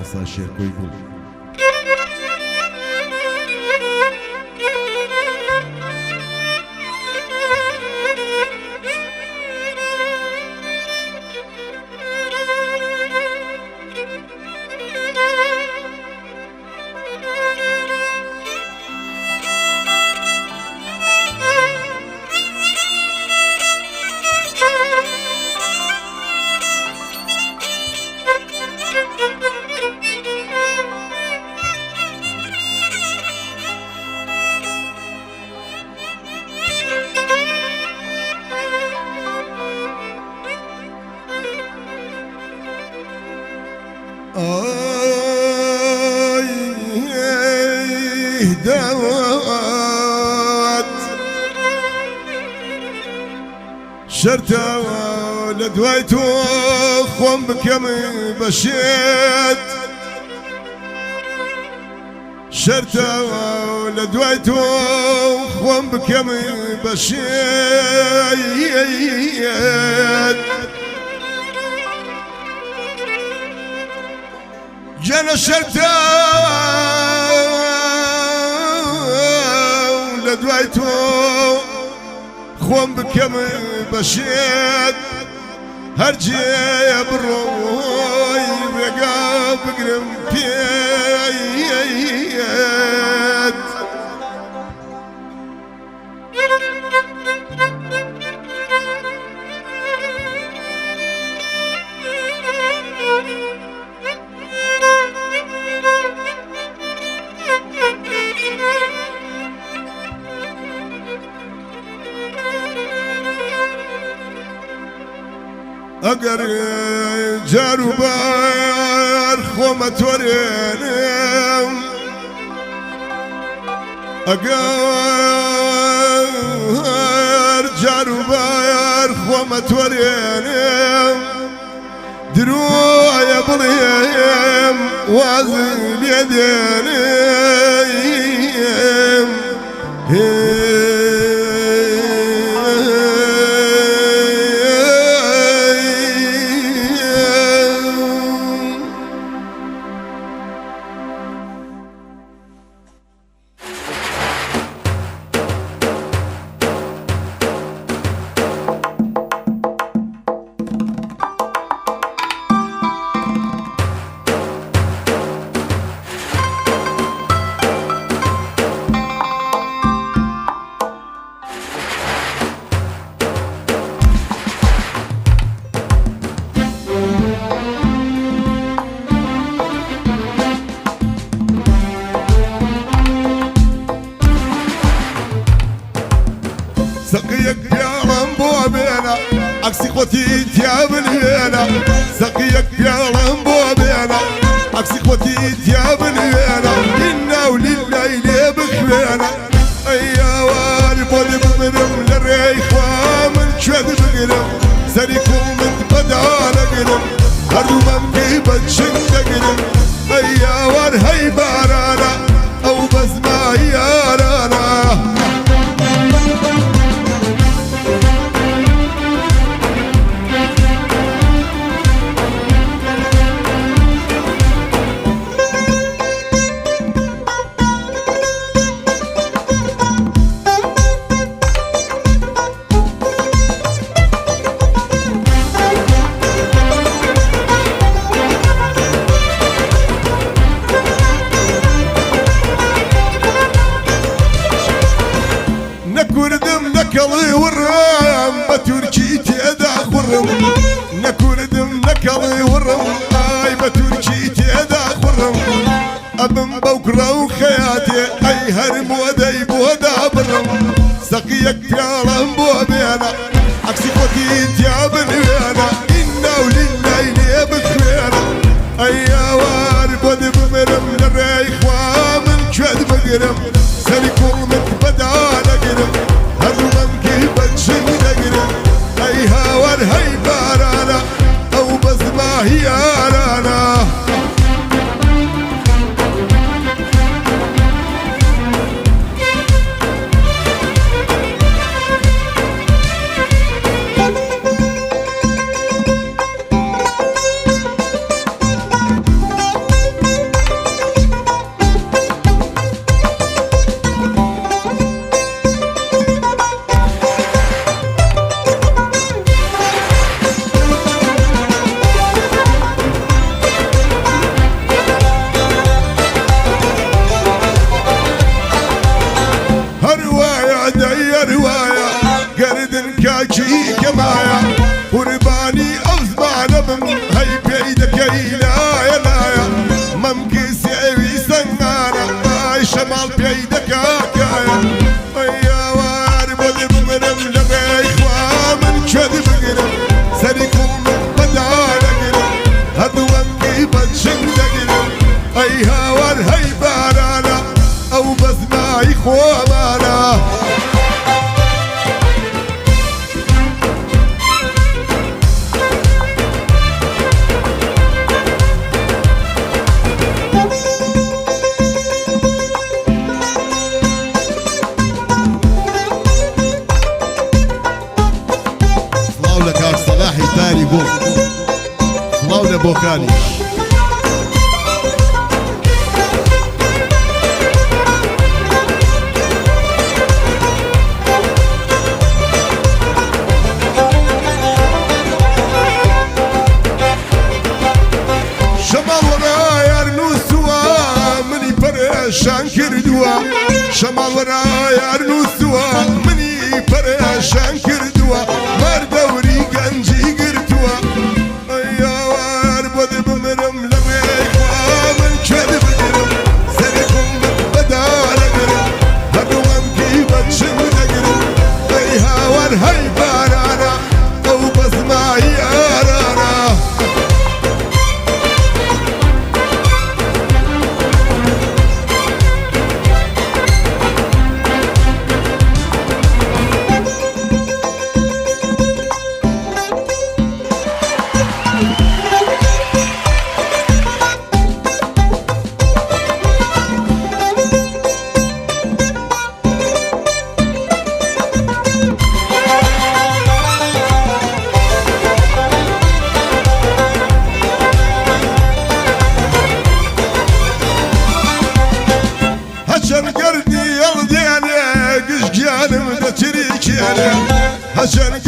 ئاسا شێرکۆی گوڵ. داوات شرتا لدوايتو خوم بكم بشيت شرتا لدوايتو خوم بكم بشيت جانا شرتا لدوايتو خوم بكم بشيت هرجي بروي بقى بقرم بيت اگر جارو بار خومت ورینم اگر جارو بار خومت ورینم دروع بلیم وازل يدينم سقيك يا رمبو بينا عكسي خوتي تياب الهينا سقيك يا رمبو بينا عكسي خوتي تياب الهينا إنا ولليل بخبينا أيا واري بودي بمرم للريخ ومن شد بقرم سريكم من بدانا قرم هرو ممكي بتشنك قرم أيا وار هاي بارانا أو بس ما يارانا نكوردم نكلي ورم بتركي تيدا خرم نكوردم نكلي ورم اي بتركي تيدا خرم ابن بكره وخياتي اي هرم ودي بودا برم سقيك يا رمبو بينا عكسي خوتي تياب الوينا انا ولليل بخوينا اي وار بودي بمرم للريخ ومن شد بقرم سريكم من بدانا قرم هرو ممكي بتشنك قرم اي هاور هاي بارانا او بس ما هي رانا بچن دگرم ای هاور هی بارانا او بزمای خوامانا صلاة بوكاني شمال راير نوسوا مني برشان كردوا شمال راير نوسوا مني برشان كردوا مار دوري قنجي قرتوا ايوار بود بمرم لريخوا من كذب قرم سركم بدال قرم هدوم كي بچن قرم اي هاور هاي بارانا او بزماي ارانا هجن قردي يلديني قش جانم دا تريكيني هجن